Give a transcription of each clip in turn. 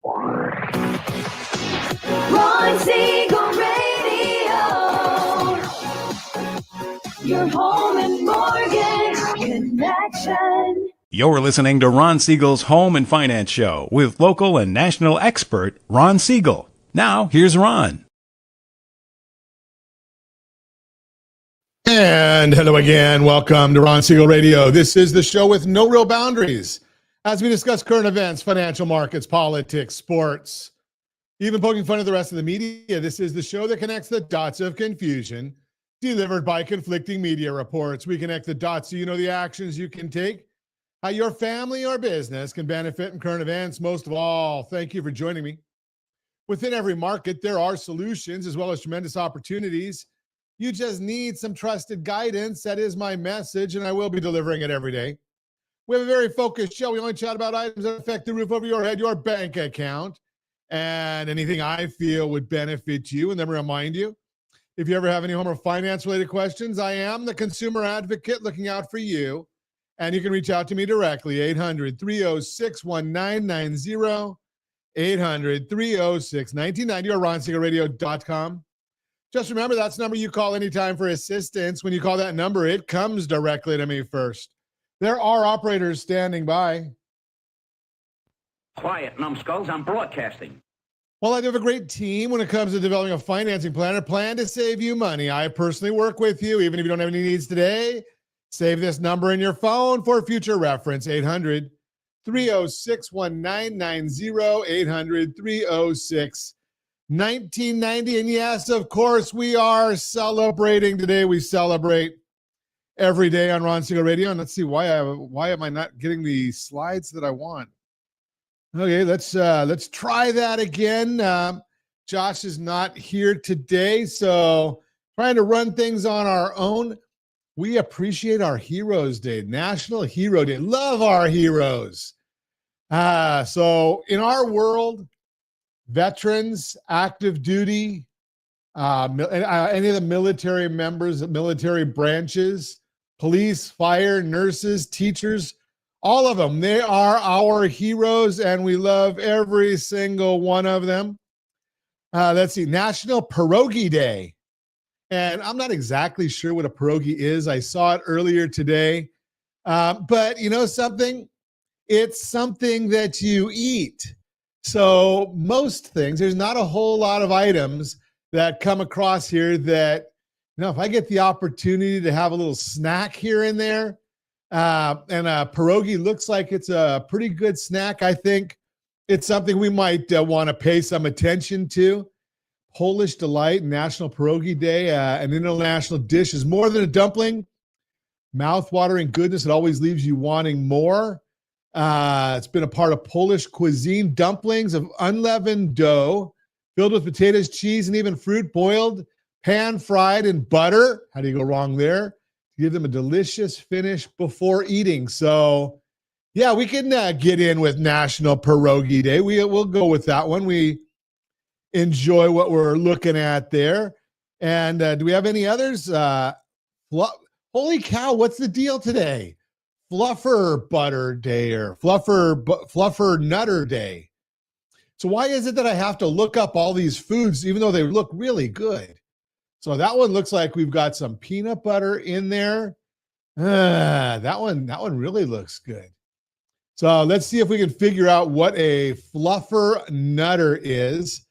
Ron Siegel Radio, your home and mortgage connection. You're listening to Ron Siegel's Home and Finance Show with local and national expert Ron Siegel. Now, here's Ron. And hello again. Welcome to Ron Siegel Radio. This is the show with no real boundaries as we discuss current events, financial markets, politics, sports, even poking fun at the rest of the media. This is the show that connects the dots of confusion delivered by conflicting media reports. We connect the dots so you know the actions you can take, how your family or business can benefit from current events. Most of all, thank you for joining me. Within every market, there are solutions as well as tremendous opportunities. You just need some trusted guidance. That is my message, and I will be delivering it every day. We have a very focused show. We only chat about items that affect the roof over your head, your bank account, and anything I feel would benefit you. And then remind you, if you ever have any home or finance-related questions, I am the consumer advocate looking out for you. And you can reach out to me directly, 800-306-1990, 800-306-1990, or RonSiegelRadio.com. Just remember, that's the number you call anytime for assistance. When you call that number, it comes directly to me first. There are operators standing by. Quiet, numbskulls, I'm broadcasting. Well, I do have a great team when it comes to developing a financing plan, a plan to save you money. I personally work with you, even if you don't have any needs today. Save this number in your phone for future reference, 800-306-1990, 800-306-1990. And yes, of course, we are celebrating today. We celebrate every day on Ron Siegel Radio. And let's see, why am I not getting the slides that I want? Okay, let's try that again. Josh is not here today, so trying to run things on our own. We appreciate our Heroes Day, National Hero Day. Love our heroes. So in our world, veterans, active duty, any of the military members, military branches, police, fire, nurses, teachers, all of them, they are our heroes, and we love every single one of them. Let's see, National Pierogi Day. And I'm not exactly sure what a pierogi is. I saw it earlier today. But you know something? It's something that you eat. So most things, there's not a whole lot of items that come across here that, you know, if I get the opportunity to have a little snack here and there, and a pierogi looks like it's a pretty good snack, I think it's something we might want to pay some attention to. Polish Delight, National Pierogi Day, an international dish is more than a dumpling. Mouth-watering goodness, it always leaves you wanting more. It's been a part of Polish cuisine. Dumplings of unleavened dough filled with potatoes, cheese, and even fruit, boiled, pan-fried in butter. How do you go wrong there? Give them a delicious finish before eating. So, yeah, we can get in with National Pierogi Day. We'll go with that one. We enjoy what we're looking at there. And do we have any others? Holy cow, what's the deal today? Fluffer Butter Day or Fluffer Nutter Day. So why is it that I have to look up all these foods even though they look really good? So that one looks like we've got some peanut butter in there. That one really looks good. So let's see if we can figure out what a Fluffer Nutter is.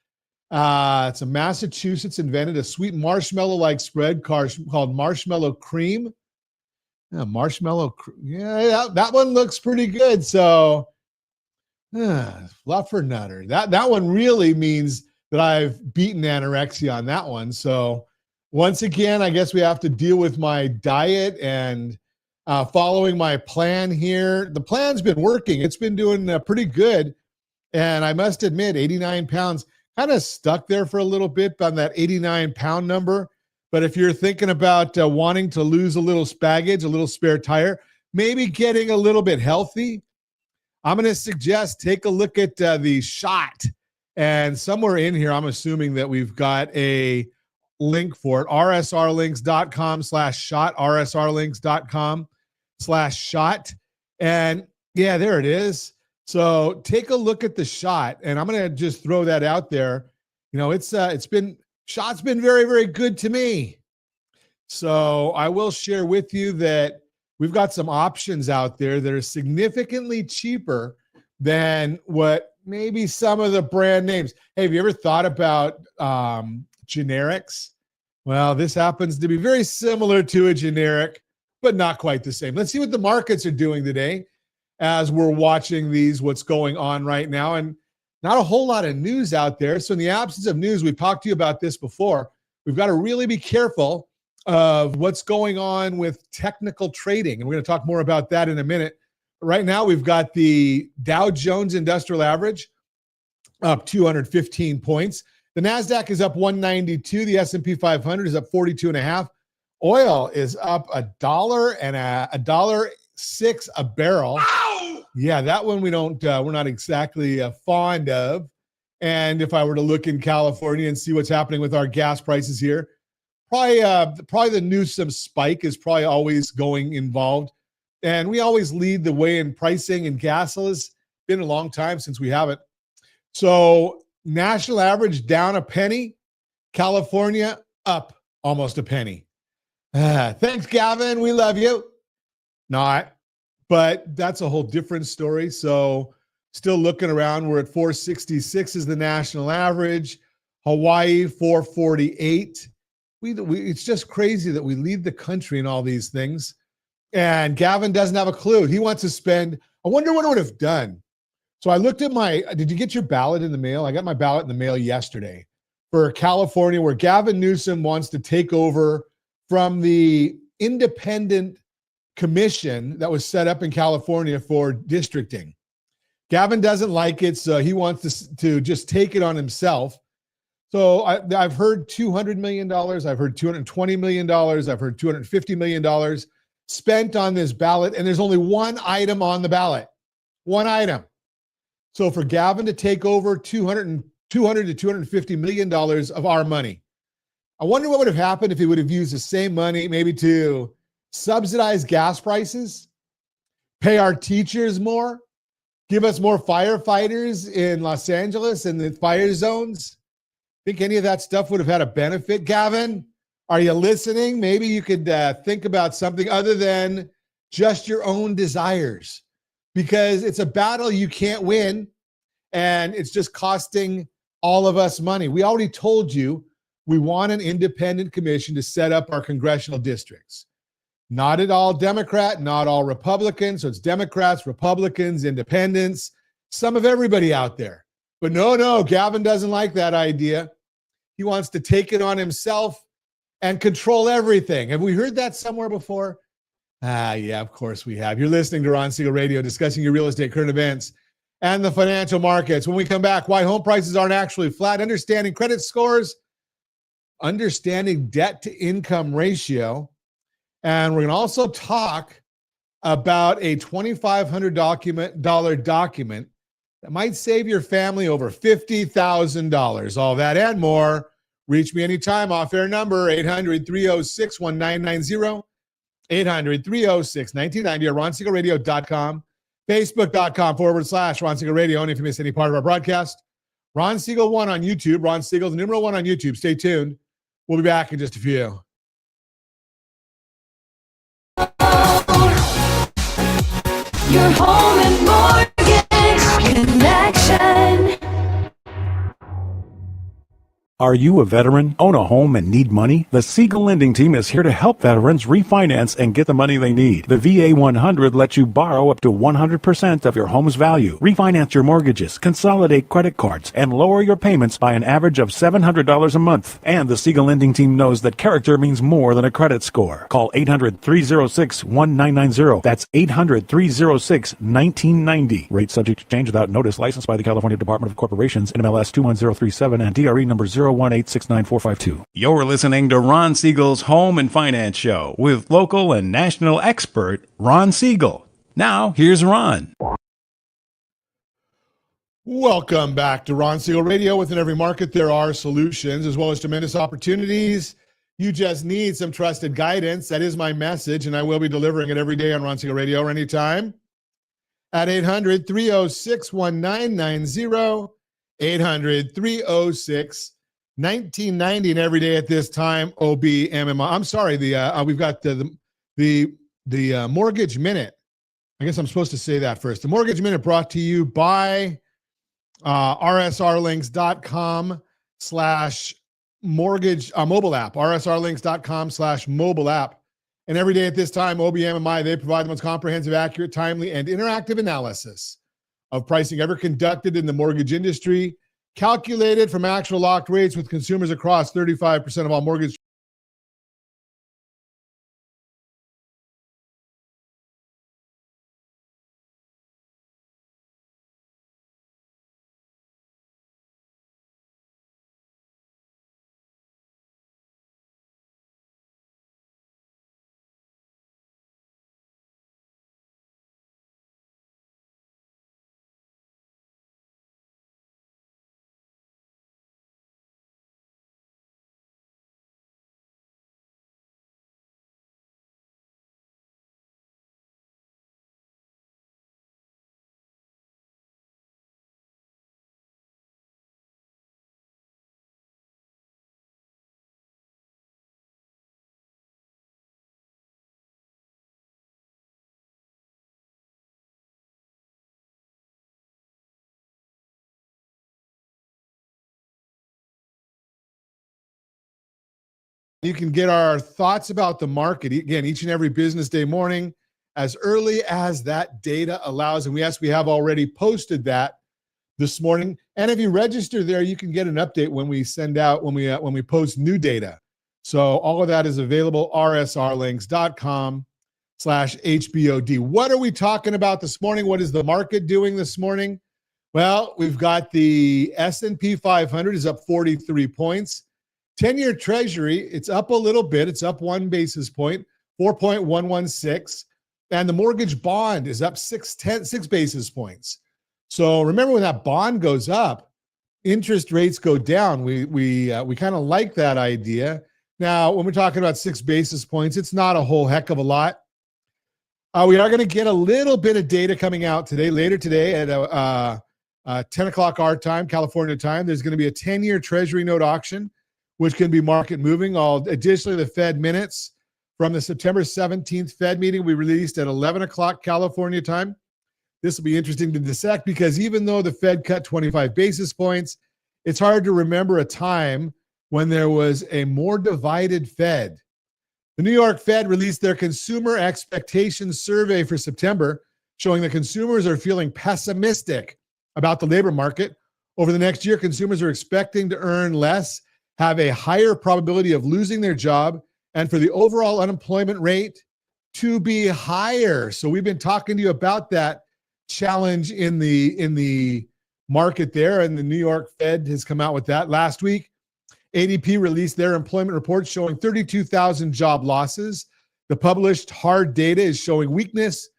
It's a Massachusetts invented a sweet marshmallow-like spread called marshmallow cream. Yeah, that one looks pretty good. So, Fluffer Nutter. That one really means that I've beaten anorexia on that one. So, once again, I guess we have to deal with my diet and following my plan here. The plan's been working. It's been doing pretty good. And I must admit, 89 pounds, kind of stuck there for a little bit on that 89-pound number. But if you're thinking about wanting to lose a little spaggage, a little spare tire, maybe getting a little bit healthy, I'm going to suggest take a look at the SHOT. And somewhere in here, I'm assuming that we've got a link for it, rsrlinks.com/SHOT, rsrlinks.com/SHOT. And yeah, there it is. So take a look at the shot, and I'm going to just throw that out there. You know, shot's been very, very good to me. So I will share with you that we've got some options out there that are significantly cheaper than what maybe some of the brand names. Hey, have you ever thought about generics? Well, this happens to be very similar to a generic, but not quite the same. Let's see what the markets are doing today as we're watching what's going on right now. And not a whole lot of news out there. So in the absence of news, we've talked to you about this before. We've got to really be careful of what's going on with technical trading. And we're going to talk more about that in a minute. Right now, we've got the Dow Jones Industrial Average up 215 points. The NASDAQ is up 192. The S&P 500 is up 42.5. Oil is up $1.06 a barrel. Ow! Yeah, that one we're not exactly fond of. And if I were to look in California and see what's happening with our gas prices here, probably the Newsom spike is probably always going involved. And we always lead the way in pricing, and gas has been a long time since we haven't. So national average down a penny, California up almost a penny. Thanks, Gavin. We love you. Not, but that's a whole different story. So still looking around, we're at 466 is the national average. Hawaii, 448. It's just crazy that we lead the country in all these things. And Gavin doesn't have a clue. He wants to spend, I wonder what I would have done. So I looked at did you get your ballot in the mail? I got my ballot in the mail yesterday for California, where Gavin Newsom wants to take over from the independent commission that was set up in California for districting. Gavin doesn't like it, so he wants to just take it on himself. So I've heard $200 million. I've heard $220 million. I've heard $250 million spent on this ballot, and there's only one item on the ballot. One item. So for Gavin to take over $200 to $250 million of our money, I wonder what would have happened if he would have used the same money maybe to subsidize gas prices, pay our teachers more, give us more firefighters in Los Angeles and the fire zones. Think any of that stuff would have had a benefit? Gavin, are you listening? Maybe you could think about something other than just your own desires, because it's a battle you can't win, and it's just costing all of us money. We already told you we want an independent commission to set up our congressional districts. Not at all Democrat, not all Republican. So it's Democrats, Republicans, independents, some of everybody out there. But no, Gavin doesn't like that idea. He wants to take it on himself and control everything. Have we heard that somewhere before? Yeah, of course we have. You're listening to Ron Siegel Radio, discussing your real estate, current events, and the financial markets. When we come back, why home prices aren't actually flat, understanding credit scores, understanding debt to income ratio. And we're going to also talk about a $2,500 document that might save your family over $50,000. All that and more. Reach me anytime. Off-air number, 800-306-1990, 800-306-1990, or RonSiegelRadio.com, Facebook.com/Ron Siegel Radio. And if you miss any part of our broadcast, Ron Siegel 1 on YouTube, Ron Siegel, the numeral 1 on YouTube. Stay tuned. We'll be back in just a few. Your home and mortgage connection. Are you a veteran, own a home, and need money? The Siegel Lending Team is here to help veterans refinance and get the money they need. The VA 100 lets you borrow up to 100% of your home's value, refinance your mortgages, consolidate credit cards, and lower your payments by an average of $700 a month. And the Siegel Lending Team knows that character means more than a credit score. Call 800-306-1990. That's 800-306-1990. Rate subject to change without notice. Licensed by the California Department of Corporations, NMLS 21037, and DRE number 018694552. You're listening to Ron Siegel's Home and Finance Show with local and national expert Ron Siegel. Now, here's Ron. Welcome back to Ron Siegel Radio. Within every market, there are solutions as well as tremendous opportunities. You just need some trusted guidance. That is my message, and I will be delivering it every day on Ron Siegel Radio or anytime. at 800-306-1990, 800-306-1990, and every day at this time, OBMMI. I'm sorry, we've got the Mortgage Minute. I guess I'm supposed to say that first. The Mortgage Minute brought to you by rsrlinks.com/mortgage mobile app, rsrlinks.com/mobile app. And every day at this time, OBMMI, they provide the most comprehensive, accurate, timely, and interactive analysis of pricing ever conducted in the mortgage industry, calculated from actual locked rates with consumers across 35% of all mortgage. You can get our thoughts about the market, again, each and every business day morning, as early as that data allows. And we have already posted that this morning. And if you register there, you can get an update when we send out, when we post new data. So all of that is available, rsrlinks.com/HBOD. What are we talking about this morning? What is the market doing this morning? Well, we've got the S&P 500 is up 43 points. 10-year Treasury, it's up a little bit. It's up 1 basis point, 4.116. And the mortgage bond is up 6 basis points. So remember, when that bond goes up, interest rates go down. We kind of like that idea. Now, when we're talking about 6 basis points, it's not a whole heck of a lot. We are going to get a little bit of data coming out today, later today at 10 o'clock our time, California time. There's going to be a 10-year Treasury note auction, which can be market moving. Additionally, the Fed minutes from the September 17th Fed meeting we released at 11 o'clock California time. This will be interesting to dissect because even though the Fed cut 25 basis points, it's hard to remember a time when there was a more divided Fed. The New York Fed released their consumer expectations survey for September, showing that consumers are feeling pessimistic about the labor market. Over the next year, consumers are expecting to earn less, have a higher probability of losing their job, and for the overall unemployment rate to be higher. So we've been talking to you about that challenge in the market there, and the New York Fed has come out with that. Last week, ADP released their employment report showing 32,000 job losses. The published hard data is showing weakness,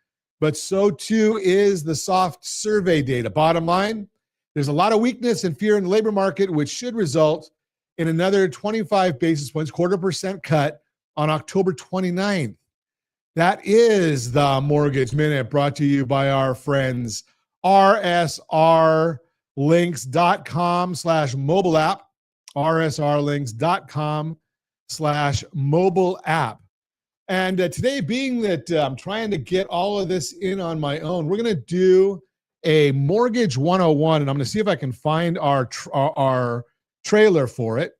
but so too is the soft survey data. Bottom line, there's a lot of weakness and fear in the labor market, which should result in another 25 basis points, 0.25% cut on October 29th. That is the Mortgage Minute, brought to you by our friends, rsrlinks.com/mobile app, rsrlinks.com/mobile app. And today, being that I'm trying to get all of this in on my own, we're going to do a Mortgage 101, and I'm going to see if I can find our trailer for it.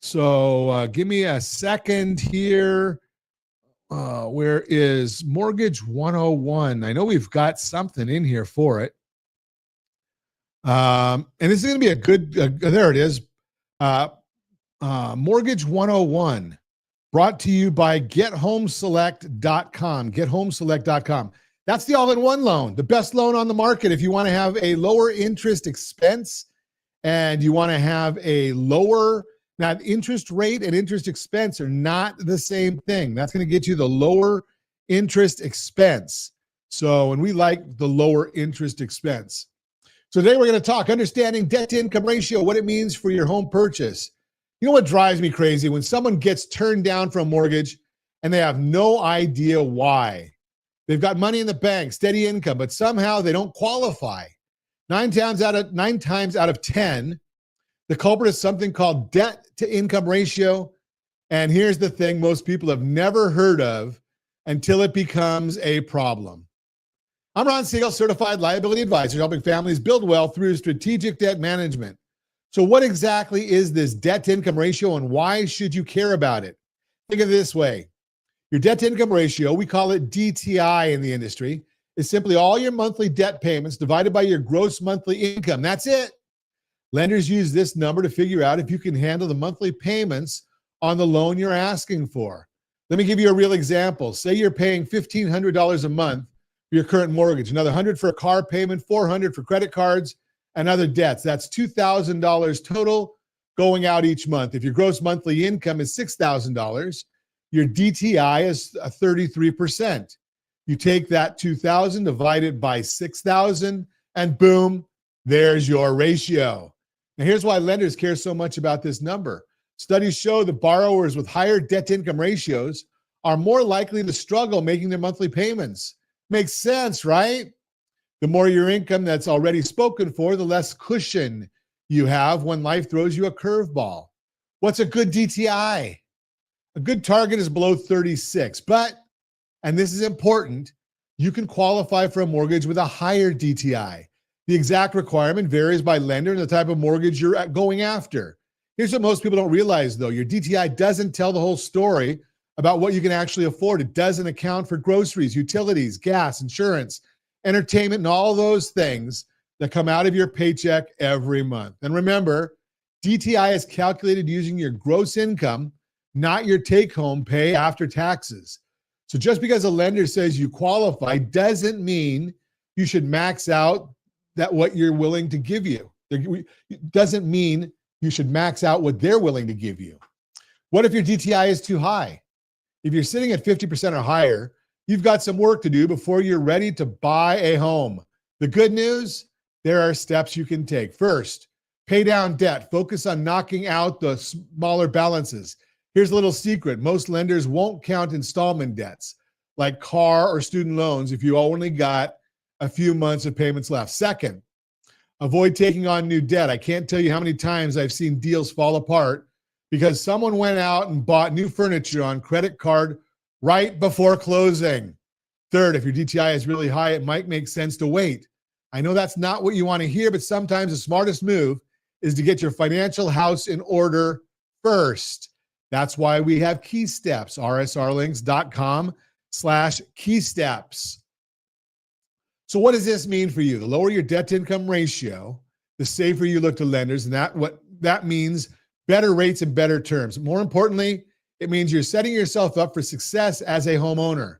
So give me a second here. Where is Mortgage 101? I know we've got something in here for it. And this is going to be a good, there it is. Mortgage 101, brought to you by gethomeselect.com, gethomeselect.com. That's the all-in-one loan, the best loan on the market. If you want to have a lower interest expense and you want to have a lower, now interest rate and interest expense are not the same thing. That's going to get you the lower interest expense. So, and we like the lower interest expense. So today we're going to talk understanding debt to income ratio, what it means for your home purchase. You know what drives me crazy? When someone gets turned down for a mortgage and they have no idea why. They've got money in the bank, steady income, but somehow they don't qualify. 9 times out of 10, the culprit is something called debt to income ratio. And here's the thing most people have never heard of until it becomes a problem. I'm Ron Siegel, certified liability advisor, helping families build wealth through strategic debt management. So what exactly is this debt to income ratio and why should you care about it? Think of it this way. Your debt to income ratio, we call it DTI in the industry, is simply all your monthly debt payments divided by your gross monthly income. That's it. Lenders use this number to figure out if you can handle the monthly payments on the loan you're asking for. Let me give you a real example. Say you're paying $1,500 a month for your current mortgage, another $100 for a car payment, $400 for credit cards and other debts. That's $2,000 total going out each month. If your gross monthly income is $6,000, your DTI is 33%. You take that $2,000, divide it by $6,000, and boom, there's your ratio. Now, here's why lenders care so much about this number. Studies show that borrowers with higher debt-to-income ratios are more likely to struggle making their monthly payments. Makes sense, right? The more your income that's already spoken for, the less cushion you have when life throws you a curveball. What's a good DTI? A good target is below 36, but, and this is important, you can qualify for a mortgage with a higher DTI. The exact requirement varies by lender and the type of mortgage you're going after. Here's what most people don't realize, though. Your DTI doesn't tell the whole story about what you can actually afford. It doesn't account for groceries, utilities, gas, insurance, entertainment, and all those things that come out of your paycheck every month. And remember, DTI is calculated using your gross income, not your take-home pay after taxes. So just because a lender says you qualify doesn't mean you should max out that what you're willing to give you. It doesn't mean you should max out what they're willing to give you. What if your DTI is too high? If you're sitting at 50% or higher, you've got some work to do before you're ready to buy a home. The good news, there are steps you can take. First, pay down debt. Focus on knocking out the smaller balances. Here's a little secret. Most lenders won't count installment debts like car or student loans if you only got a few months of payments left. Second, avoid taking on new debt. I can't tell you how many times I've seen deals fall apart because someone went out and bought new furniture on credit card right before closing. Third, if your DTI is really high, it might make sense to wait. I know that's not what you want to hear, but sometimes the smartest move is to get your financial house in order first. That's why we have key steps, rsrlinks.com/key steps. So what does this mean for you? The lower your debt to income ratio, the safer you look to lenders, and that means better rates and better terms. More importantly, it means you're setting yourself up for success as a homeowner.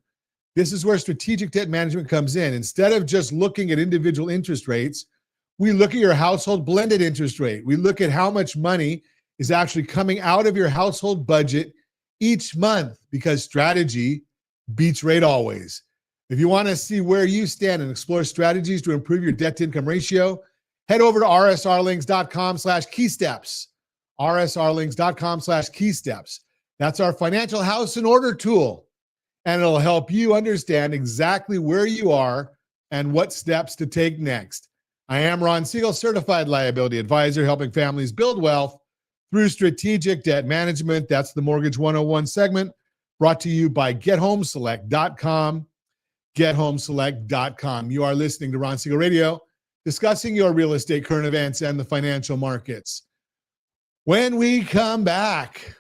This is where strategic debt management comes in. Instead of just looking at individual interest rates, we look at your household blended interest rate. We look at how much money is actually coming out of your household budget each month because strategy beats rate always. If you want to see where you stand and explore strategies to improve your debt to income ratio, head over to rsrlinks.com/key steps. rsrlinks.com/key steps. That's our financial house in order tool. And it'll help you understand exactly where you are and what steps to take next. I am Ron Siegel, certified liability advisor, helping families build wealth through strategic debt management. That's the Mortgage 101 segment brought to you by gethomeselect.com. gethomeselect.com. You are listening to Ron Siegel Radio, discussing your real estate current events and the financial markets. When we come back,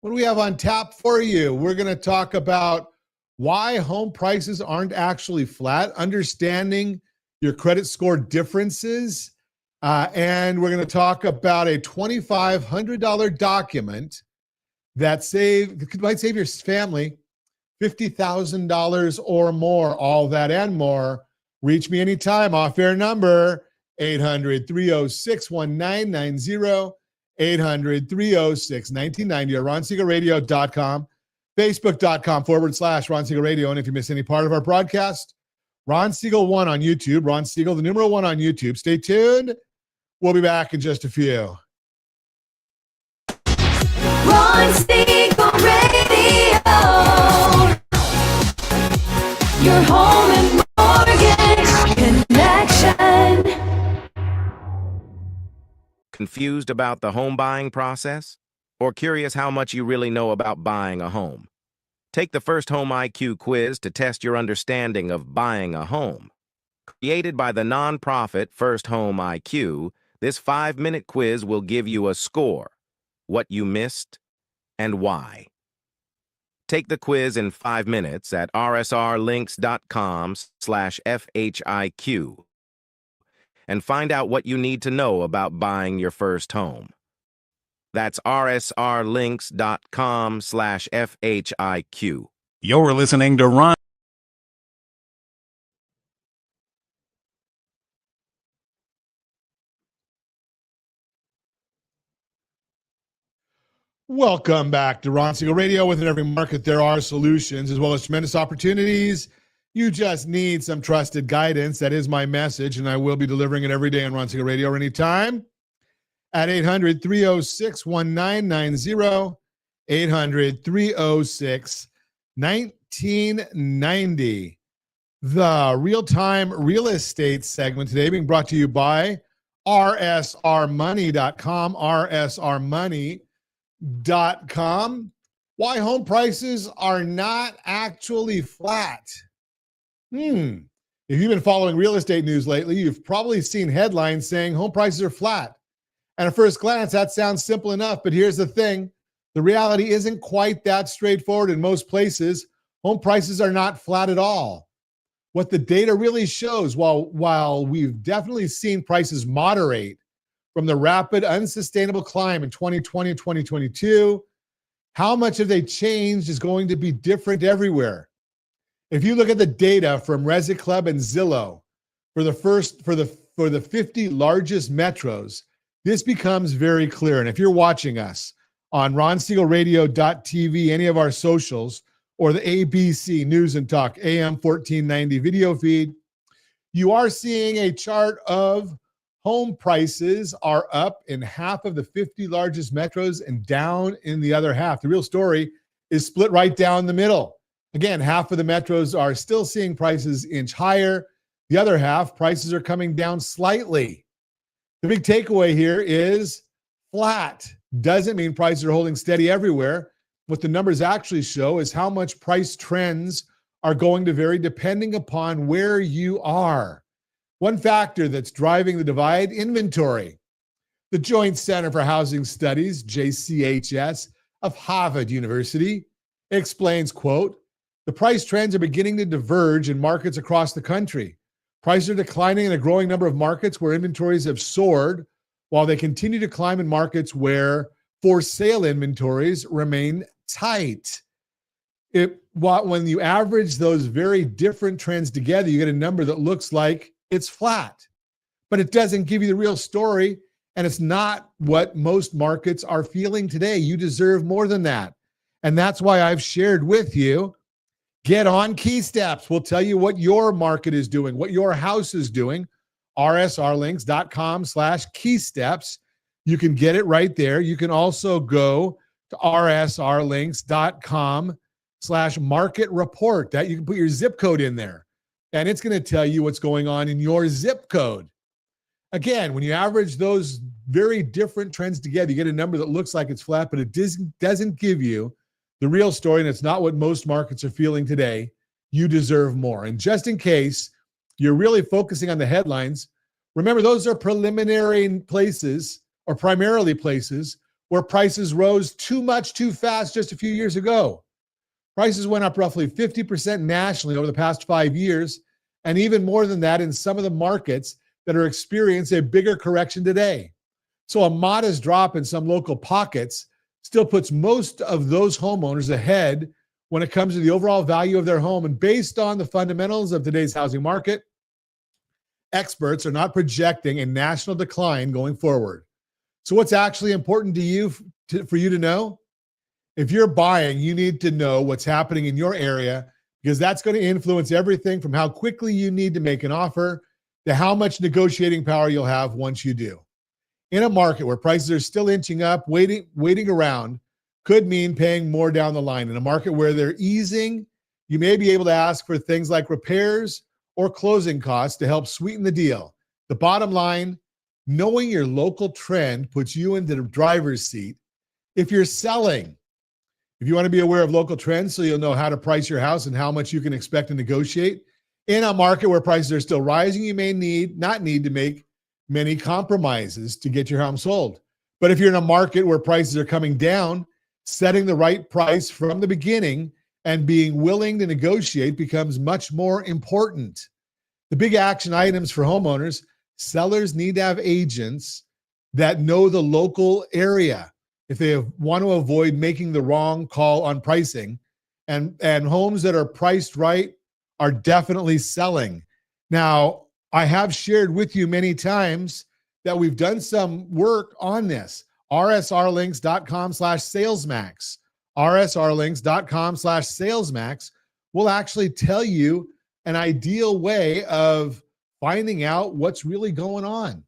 what do we have on tap for you? We're going to talk about why home prices aren't actually flat, understanding your credit score differences, and we're going to talk about a $2,500 document that might save your family $50,000 or more. All that and more. Reach me anytime. Off-air number 800-306-1990, 800-306-1990, or RonSiegelRadio.com, Facebook.com/Ron Siegel Radio. And if you miss any part of our broadcast, Ron Siegel 1 on YouTube, Ron Siegel, the numeral 1 on YouTube. Stay tuned. We'll be back in just a few. Ron Siegel Radio. Your home confused about the home buying process? Or curious how much you really know about buying a home? Take the First Home IQ quiz to test your understanding of buying a home. Created by the nonprofit First Home IQ, this 5-minute quiz will give you a score, what you missed, and why. Take the quiz in 5 minutes at rsrlinks.com/FHIQ and find out what you need to know about buying your first home. That's rsrlinks.com/FHIQ. You're listening to Ron. Welcome back to Ron Siegel Radio. Within every market, there are solutions as well as tremendous opportunities. You just need some trusted guidance. That is my message, and I will be delivering it every day on Ron Siegel Radio or anytime at 800-306-1990, 800-306-1990. The real-time real estate segment today being brought to you by rsrmoney.com, rsrmoney.com. Why home prices are not actually flat. If you've been following real estate news lately, you've probably seen headlines saying home prices are flat. And at first glance, that sounds simple enough, but here's the thing. The reality isn't quite that straightforward in most places. Home prices are not flat at all. What the data really shows, while we've definitely seen prices moderate from the rapid, unsustainable climb in 2020 and 2022, how much have they changed is going to be different everywhere. If you look at the data from Resi Club and Zillow for the 50 largest metros, this becomes very clear. And if you're watching us on ronsiegelradio.tv, any of our socials, or the ABC News and Talk AM 1490 video feed, you are seeing a chart of home prices are up in half of the 50 largest metros and down in the other half. The real story is split right down the middle. Again, half of the metros are still seeing prices inch higher. The other half, prices are coming down slightly. The big takeaway here is flat doesn't mean prices are holding steady everywhere. What the numbers actually show is how much price trends are going to vary depending upon where you are. One factor that's driving the divide, inventory. The Joint Center for Housing Studies, JCHS, of Harvard University explains, quote, the price trends are beginning to diverge in markets across the country. Prices are declining in a growing number of markets where inventories have soared, while they continue to climb in markets where for sale inventories remain tight. When you average those very different trends together, you get a number that looks like it's flat, but it doesn't give you the real story, and it's not what most markets are feeling today. You deserve more than that, and that's why I've shared with you, get on Key Steps. We'll tell you what your market is doing, what your house is doing, rsrlinks.com/keysteps. You can get it right there. You can also go to rsrlinks.com/market report. That you can put your zip code in there, and it's going to tell you what's going on in your zip code. Again, when you average those very different trends together, you get a number that looks like it's flat, but it doesn't give you the real story, and it's not what most markets are feeling today. You deserve more. And just in case you're really focusing on the headlines, remember those are preliminary places, or primarily places, where prices rose too much too fast just a few years ago. Prices went up roughly 50% nationally over the past 5 years, and even more than that in some of the markets that are experiencing a bigger correction today. So a modest drop in some local pockets still puts most of those homeowners ahead when it comes to the overall value of their home. And based on the fundamentals of today's housing market, experts are not projecting a national decline going forward. So what's actually important to you for you to know? If you're buying, you need to know what's happening in your area, because that's going to influence everything from how quickly you need to make an offer to how much negotiating power you'll have once you do. In a market where prices are still inching up, waiting around could mean paying more down the line. In a market where they're easing, you may be able to ask for things like repairs or closing costs to help sweeten the deal. The bottom line, Knowing your local trend puts you into the driver's seat if you're selling. If you want to be aware of local trends so you'll know how to price your house and how much you can expect to negotiate in a market where prices are still rising, you may not need to make many compromises to get your home sold. But if you're in a market where prices are coming down, setting the right price from the beginning and being willing to negotiate becomes much more important. The big action items for homeowners: sellers need to have agents that know the local area if they want to avoid making the wrong call on pricing. And homes that are priced right are definitely selling. Now, I have shared with you many times that we've done some work on this. rsrlinks.com/salesmax. rsrlinks.com/salesmax will actually tell you an ideal way of finding out what's really going on.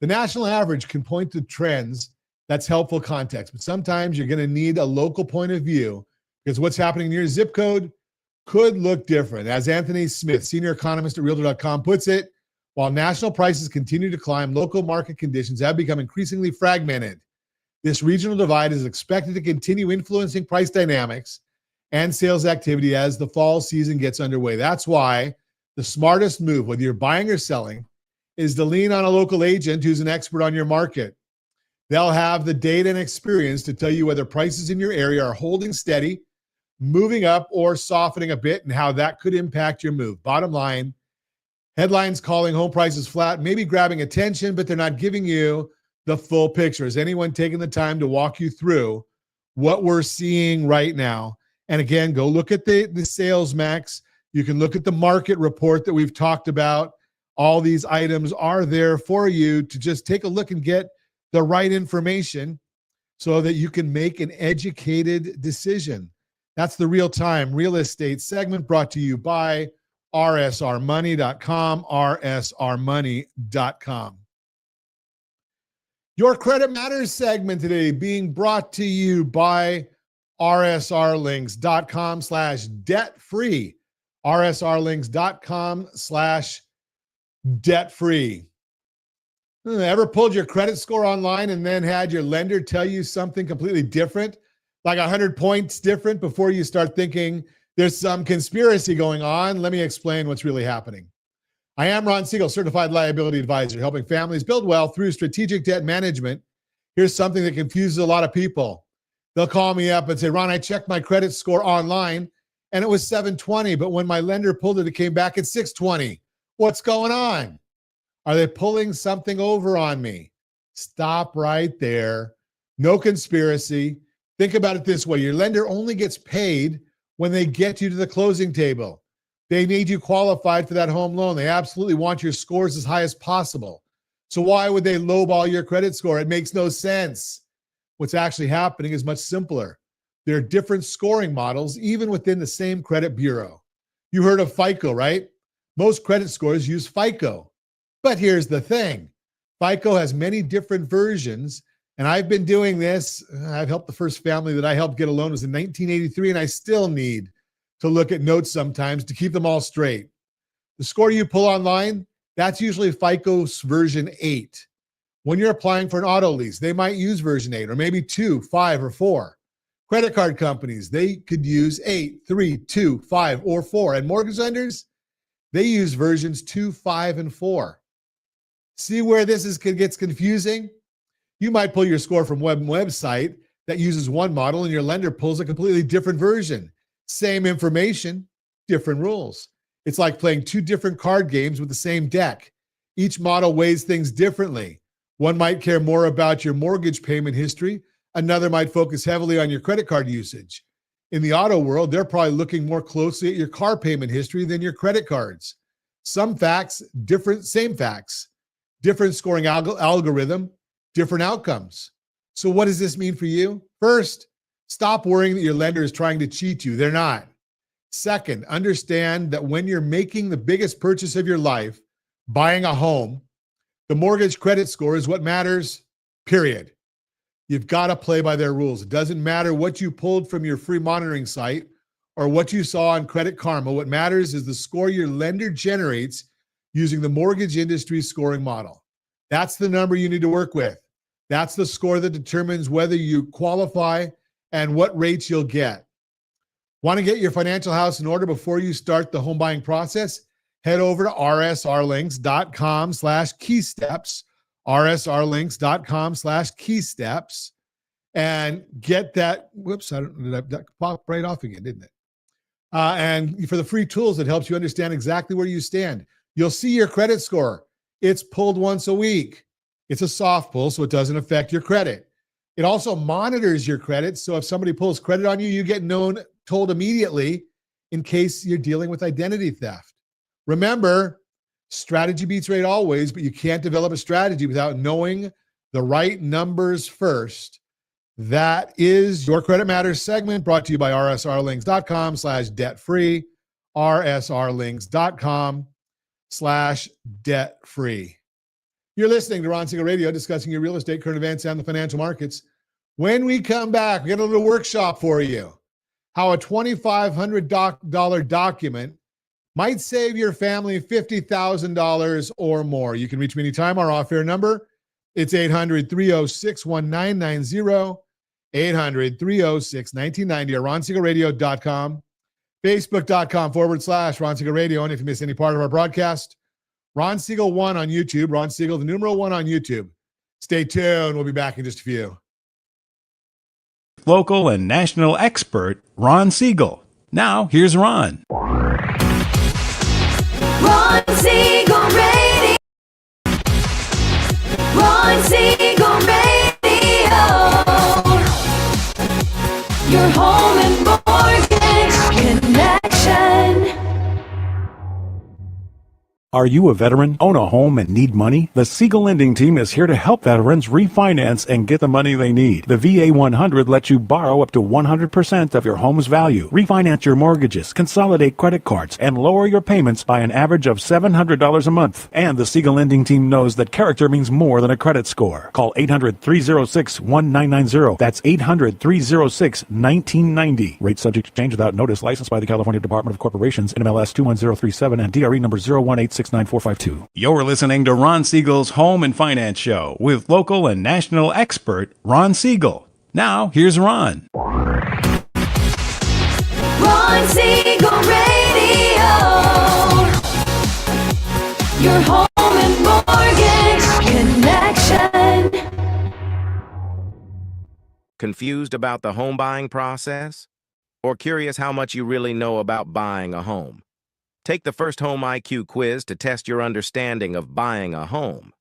The national average can point to trends. That's helpful context, but sometimes you're going to need a local point of view because what's happening in your zip code could look different. As Anthony Smith, senior economist at Realtor.com, puts it, while national prices continue to climb, local market conditions have become increasingly fragmented. This regional divide is expected to continue influencing price dynamics and sales activity as the fall season gets underway. That's why the smartest move, whether you're buying or selling, is to lean on a local agent who's an expert on your market. They'll have the data and experience to tell you whether prices in your area are holding steady, moving up, or softening a bit, and how that could impact your move. Bottom line, headlines calling home prices flat, maybe grabbing attention, but they're not giving you the full picture. Is anyone taking the time to walk you through what we're seeing right now? And again, go look at the Sales Max. You can look at the market report that we've talked about. All these items are there for you to just take a look and get the right information so that you can make an educated decision. That's the real-time real estate segment brought to you by rsrmoney.com, rsrmoney.com. Your Credit Matters segment today being brought to you by rsrlinks.com/debt-free, rsrlinks.com/debt-free. Ever pulled your credit score online and then had your lender tell you something completely different, like 100 points different, before you start thinking there's some conspiracy going on? Let me explain what's really happening. I am Ron Siegel, certified liability advisor, helping families build wealth through strategic debt management. Here's something that confuses a lot of people. They'll call me up and say, Ron, I checked my credit score online and it was 720, but when my lender pulled it, it came back at 620. What's going on? Are they pulling something over on me? Stop right there. No conspiracy. Think about it this way. Your lender only gets paid when they get you to the closing table. They need you qualified for that home loan. They absolutely want your scores as high as possible. So why would they lowball your credit score? It makes no sense. What's actually happening is much simpler. There are different scoring models, even within the same credit bureau. You heard of FICO, right? Most credit scores use FICO. But here's the thing. FICO has many different versions, and I've been doing this. I've helped the first family that I helped get a loan was in 1983, and I still need to look at notes sometimes to keep them all straight. The score you pull online, that's usually FICO's version 8. When you're applying for an auto lease, they might use version 8, or maybe 2, 5, or 4. Credit card companies, they could use 8, 3, 2, 5, or 4. And mortgage lenders, they use versions 2, 5, and 4. See where this gets confusing? You might pull your score from website that uses one model and your lender pulls a completely different version. Same information, different rules. It's like playing two different card games with the same deck. Each model weighs things differently. One might care more about your mortgage payment history. Another might focus heavily on your credit card usage. In the auto world, they're probably looking more closely at your car payment history than your credit cards. Some facts, same facts. Different scoring algorithm, different outcomes. So what does this mean for you? First, stop worrying that your lender is trying to cheat you. They're not. Second, understand that when you're making the biggest purchase of your life, buying a home, the mortgage credit score is what matters, period. You've got to play by their rules. It doesn't matter what you pulled from your free monitoring site or what you saw on Credit Karma. What matters is the score your lender generates using the mortgage industry scoring model. That's the number you need to work with. That's the score that determines whether you qualify and what rates you'll get. Want to get your financial house in order before you start the home buying process? Head over to rsrlinks.com/keysteps, rsrlinks.com/keysteps, and get that. Whoops, that popped right off again, didn't it? And for the free tools that helps you understand exactly where you stand. You'll see your credit score. It's pulled once a week. It's a soft pull, so it doesn't affect your credit. It also monitors your credit, so if somebody pulls credit on you, you get told immediately in case you're dealing with identity theft. Remember, strategy beats rate always, but you can't develop a strategy without knowing the right numbers first. That is your Credit Matters segment, brought to you by rsrlinks.com/debt-free, rsrlinks.com/debt-free. You're listening to Ron Siegel Radio, discussing your real estate, current events, and the financial markets. When we come back, we got a little workshop for you. How a $2,500 document might save your family $50,000 or more. You can reach me anytime. Our off-air number, it's 800-306-1990, 800-306-1990, or ronsiegelradio.com, facebook.com/Ron Siegel Radio. And if you miss any part of our broadcast, Ron Siegel 1 on YouTube, Ron Siegel, the numeral 1 on YouTube. Stay tuned. We'll be back in just a few. Local and national expert, Ron Siegel. Now, here's Ron. Ron Siegel Radio. Ron Siegel Radio. Your home and mortgage connection. Are you a veteran, own a home, and need money? The Siegel Lending Team is here to help veterans refinance and get the money they need. The VA 100 lets you borrow up to 100% of your home's value, refinance your mortgages, consolidate credit cards, and lower your payments by an average of $700 a month. And the Siegel Lending Team knows that character means more than a credit score. Call 800-306-1990. That's 800-306-1990. Rate subject to change without notice. Licensed by the California Department of Corporations, NMLS 21037, and DRE number 0186945. You're listening to Ron Siegel's Home and Finance Show with local and national expert Ron Siegel. Now, here's Ron. Ron Siegel Radio. Your home and mortgage connection. Confused about the home buying process? Or curious how much you really know about buying a home? Take the First Home IQ quiz to test your understanding of buying a home.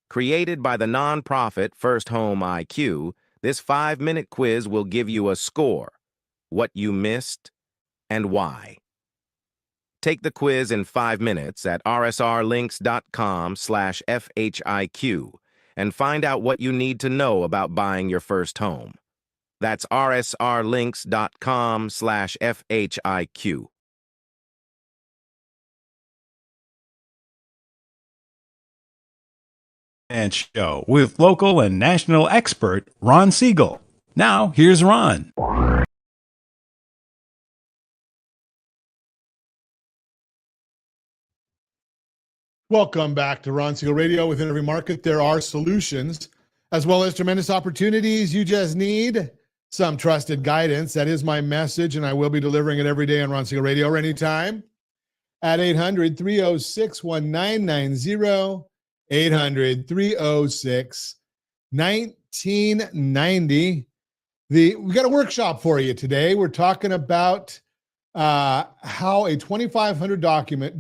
Created by the nonprofit First Home IQ, this 5-minute quiz will give you a score, what you missed, and why. Take the quiz in 5 minutes at rsrlinks.com/FHIQ and find out what you need to know about buying your first home. That's rsrlinks.com/FHIQ. And show with local and national expert Ron Siegel. Now, here's Ron. Welcome back to Ron Siegel Radio. Within every market, there are solutions as well as tremendous opportunities. You just need some trusted guidance. That is my message, and I will be delivering it every day on Ron Siegel Radio or anytime at 800-306-1990. 800-306-1990. We got a workshop for you today. We're talking about how a $2,500 document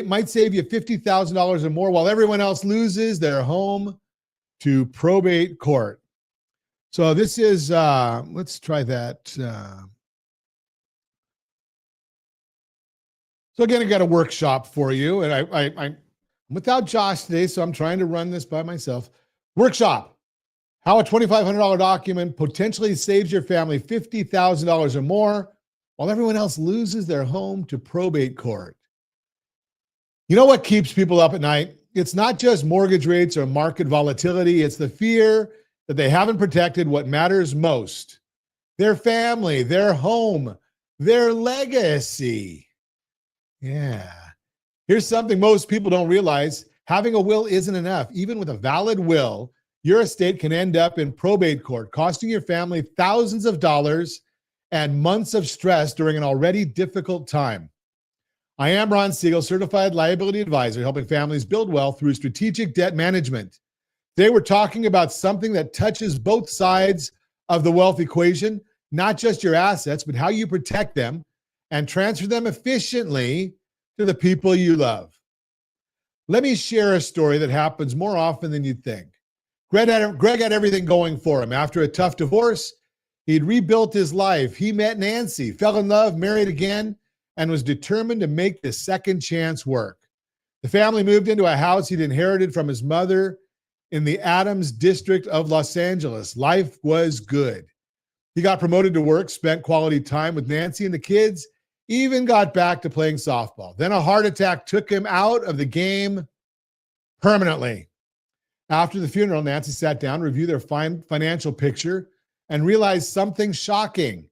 might save you $50,000 or more while everyone else loses their home to probate court. So this is, let's try that. So again, I got a workshop for you, and I'm without Josh today, so I'm trying to run this by myself. Workshop. How a $2,500 document potentially saves your family $50,000 or more while everyone else loses their home to probate court. You know what keeps people up at night? It's not just mortgage rates or market volatility. It's the fear that they haven't protected what matters most: their family, their home, their legacy. Yeah. Here's something most people don't realize. Having a will isn't enough. Even with a valid will, your estate can end up in probate court, costing your family thousands of dollars and months of stress during an already difficult time. I am Ron Siegel, certified liability advisor, helping families build wealth through strategic debt management. Today, we're talking about something that touches both sides of the wealth equation, not just your assets, but how you protect them and transfer them efficiently to the people you love. Let me share a story that happens more often than you'd think. Greg had everything going for him. After a tough divorce, he'd rebuilt his life. He met Nancy, fell in love, married again, and was determined to make the second chance work. The family moved into a house he'd inherited from his mother in the Adams district of Los Angeles. Life was good. He got promoted to work, spent quality time with Nancy and the kids, even got back to playing softball. Then a heart attack took him out of the game permanently. After the funeral, Nancy sat down, reviewed their financial picture, and realized something shocking.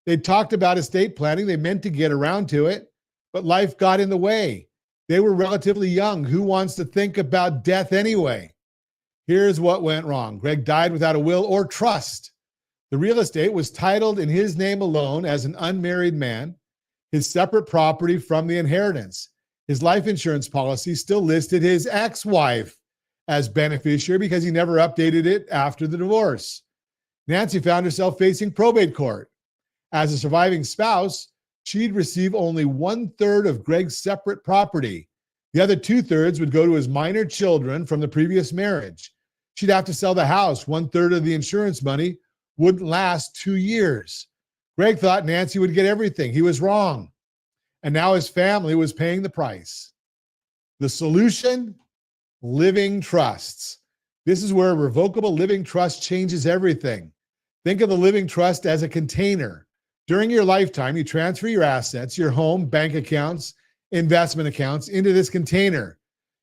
They'd talked about estate planning. They meant to get around to it, but life got in the way. They were relatively young. Who wants to think about death anyway? Here's what went wrong. Greg died without a will or trust. The real estate was titled in his name alone as an unmarried man, his separate property from the inheritance. His life insurance policy still listed his ex-wife as beneficiary because he never updated it after the divorce. Nancy found herself facing probate court. As a surviving spouse, she'd receive only 1/3 of Greg's separate property. The other 2/3 would go to his minor children from the previous marriage. She'd have to sell the house. 1/3 of the insurance money wouldn't last 2 years. Greg thought Nancy would get everything. He was wrong. And now his family was paying the price. The solution? Living trusts. This is where a revocable living trust changes everything. Think of the living trust as a container. During your lifetime, you transfer your assets, your home, bank accounts, investment accounts into this container.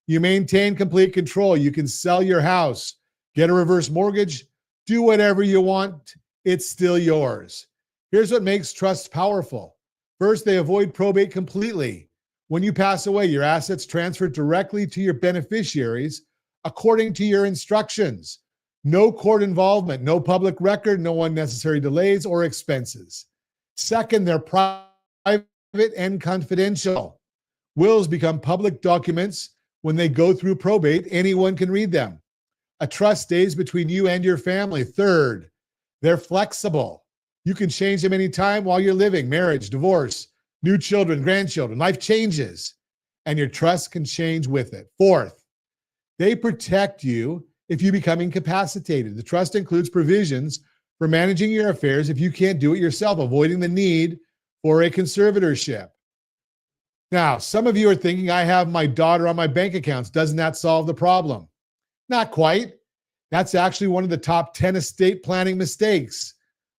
You maintain complete control. You can sell your house, get a reverse mortgage, do whatever you want. It's still yours. Here's what makes trusts powerful. First, they avoid probate completely. When you pass away, your assets transfer directly to your beneficiaries according to your instructions. No court involvement, no public record, no unnecessary delays or expenses. Second, they're private and confidential. Wills become public documents when they go through probate. Anyone can read them. A trust stays between you and your family. Third, they're flexible. You can change them anytime while you're living. Marriage, divorce, new children, grandchildren. Life changes, and your trust can change with it. Fourth, they protect you if you become incapacitated. The trust includes provisions for managing your affairs if you can't do it yourself, avoiding the need for a conservatorship. Now, some of you are thinking, I have my daughter on my bank accounts. Doesn't that solve the problem? Not quite. That's actually one of the top 10 estate planning mistakes.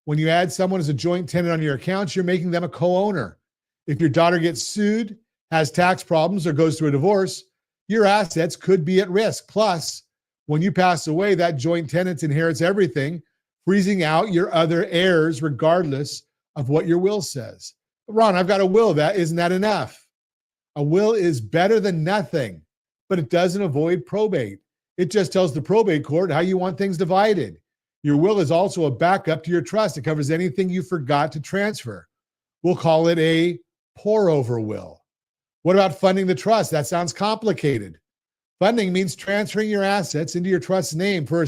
When you add someone as a joint tenant on your accounts, you're making them a co-owner. If your daughter gets sued, has tax problems, or goes through a divorce, your assets could be at risk. Plus, when you pass away, that joint tenant inherits everything, freezing out your other heirs regardless of what your will says. Ron, I've got a will. Isn't that enough? A will is better than nothing, but it doesn't avoid probate. It just tells the probate court how you want things divided. Your will is also a backup to your trust. It covers anything you forgot to transfer. We'll call it a pour-over will. What about funding the trust? That sounds complicated. Funding means transferring your assets into your trust's name. For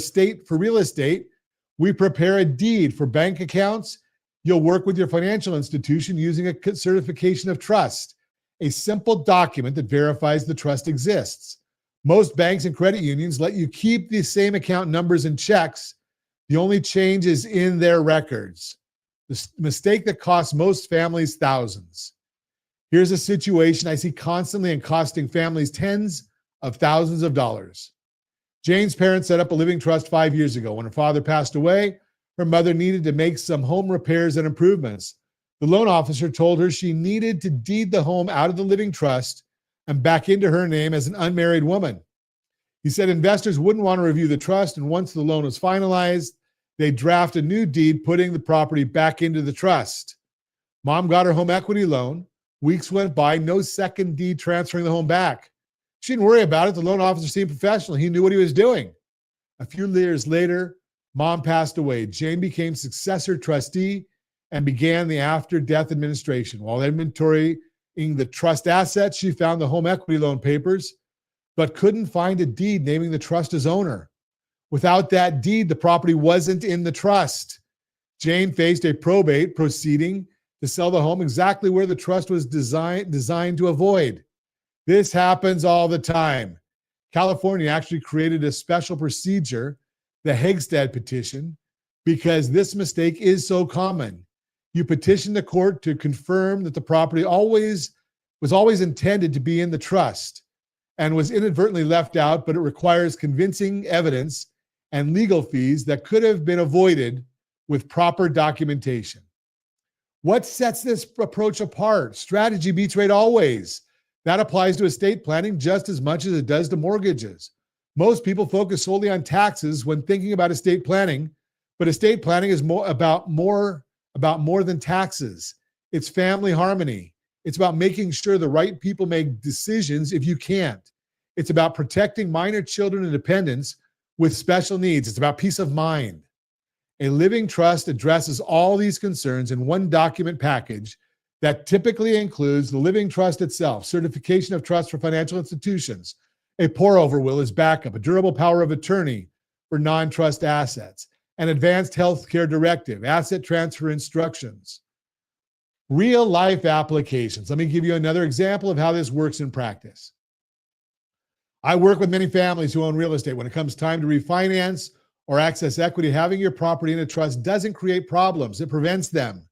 real estate, we prepare a deed. For bank accounts, you'll work with your financial institution using a certification of trust, a simple document that verifies the trust exists. Most banks and credit unions let you keep the same account numbers and checks. The only change is in their records. The mistake that costs most families thousands. Here's a situation I see constantly and costing families tens of thousands of dollars. Jane's parents set up a living trust 5 years ago. When her father passed away, her mother needed to make some home repairs and improvements. The loan officer told her she needed to deed the home out of the living trust and back into her name as an unmarried woman. He said investors wouldn't want to review the trust, and once the loan was finalized, they'd draft a new deed putting the property back into the trust. Mom got her home equity loan. Weeks went by, no second deed transferring the home back. She didn't worry about it. The loan officer seemed professional. He knew what he was doing. A few years later, Mom passed away. Jane became successor trustee and began the after-death administration. While inventorying the trust assets, she found the home equity loan papers, but couldn't find a deed naming the trust as owner. Without that deed, the property wasn't in the trust. Jane faced a probate proceeding to sell the home exactly where the trust was designed to avoid. This happens all the time. California actually created a special procedure, the Hegstad petition, because this mistake is so common. You petition the court to confirm that the property was always intended to be in the trust and was inadvertently left out, but it requires convincing evidence and legal fees that could have been avoided with proper documentation. What sets this approach apart? Strategy beats rate always. That applies to estate planning just as much as it does to mortgages. Most people focus solely on taxes when thinking about estate planning, but estate planning is about more than taxes. It's family harmony. It's about making sure the right people make decisions if you can't. It's about protecting minor children and dependents with special needs. It's about peace of mind. A living trust addresses all these concerns in one document package that typically includes the living trust itself, certification of trust for financial institutions, a pour-over will as backup, a durable power of attorney for non-trust assets, an advanced healthcare directive, asset transfer instructions, real-life applications. Let me give you another example of how this works in practice. I work with many families who own real estate. When it comes time to refinance or access equity, having your property in a trust doesn't create problems. It prevents them.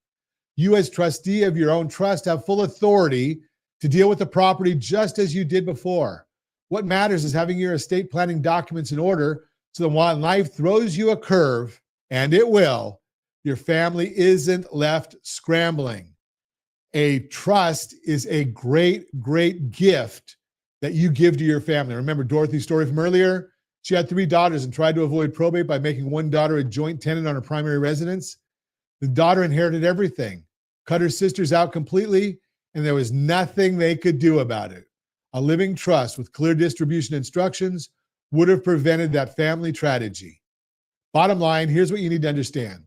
You, as trustee of your own trust, have full authority to deal with the property just as you did before. What matters is having your estate planning documents in order so that when life throws you a curve, and it will, your family isn't left scrambling. A trust is a great, great gift that you give to your family. Remember Dorothy's story from earlier? She had 3 daughters and tried to avoid probate by making one daughter a joint tenant on her primary residence. The daughter inherited everything, cut her sisters out completely, and there was nothing they could do about it. A living trust with clear distribution instructions would have prevented that family tragedy. Bottom line, here's what you need to understand.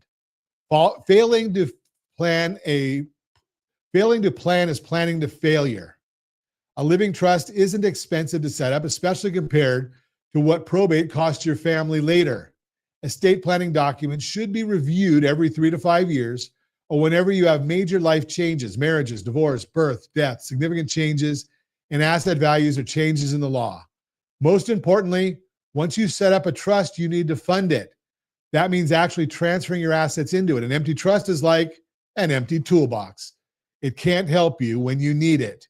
Failing to plan is planning to failure. A living trust isn't expensive to set up, especially compared to what probate costs your family later. Estate planning documents should be reviewed every 3 to 5 years or whenever you have major life changes, marriages, divorce, birth, death, significant changes in asset values or changes in the law. Most importantly, once you set up a trust, you need to fund it. That means actually transferring your assets into it. An empty trust is like an empty toolbox. It can't help you when you need it.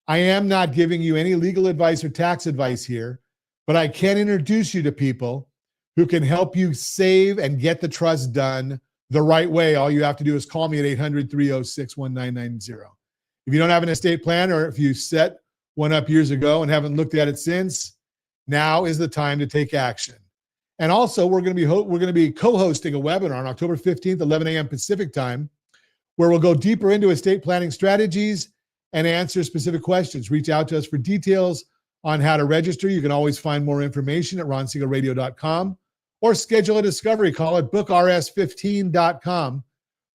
I am not giving you any legal advice or tax advice here, but I can introduce you to people who can help you save and get the trust done the right way. All you have to do is call me at 800-306-1990. If you don't have an estate plan, or if you set one up years ago and haven't looked at it since, now is the time to take action. And also, we're going to be co-hosting a webinar on October 15th, 11 a.m. Pacific time, where we'll go deeper into estate planning strategies and answer specific questions. Reach out to us for details on how to register. You can always find more information at ronsiegelradio.com or schedule a discovery call at bookrs15.com.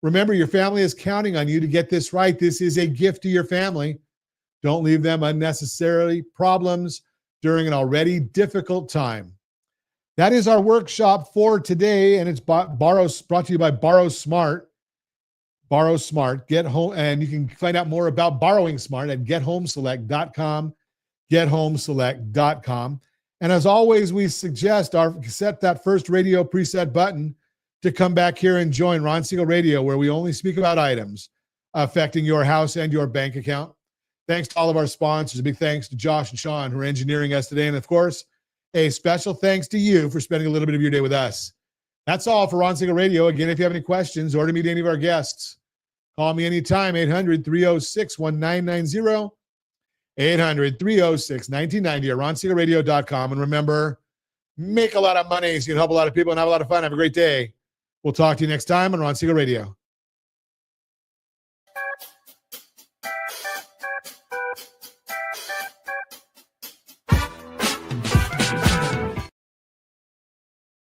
Remember, your family is counting on you to get this right. This is a gift to your family. Don't leave them unnecessarily problems during an already difficult time. That is our workshop for today, and it's brought to you by Borrow Smart. Borrow Smart. Get home, and you can find out more about Borrowing Smart at gethomeselect.com. gethomeselect.com. And as always, we suggest set that first radio preset button to come back here and join Ron Siegel Radio, where we only speak about items affecting your house and your bank account. Thanks to all of our sponsors. A big thanks to Josh and Sean who are engineering us today. And of course, a special thanks to you for spending a little bit of your day with us. That's all for Ron Siegel Radio. Again, if you have any questions or to meet any of our guests, call me anytime, 800-306-1990. 800-306-1990 or ronsiegelradio.com. And remember, make a lot of money so you can help a lot of people and have a lot of fun. Have a great day. We'll talk to you next time on Ron Siegel Radio.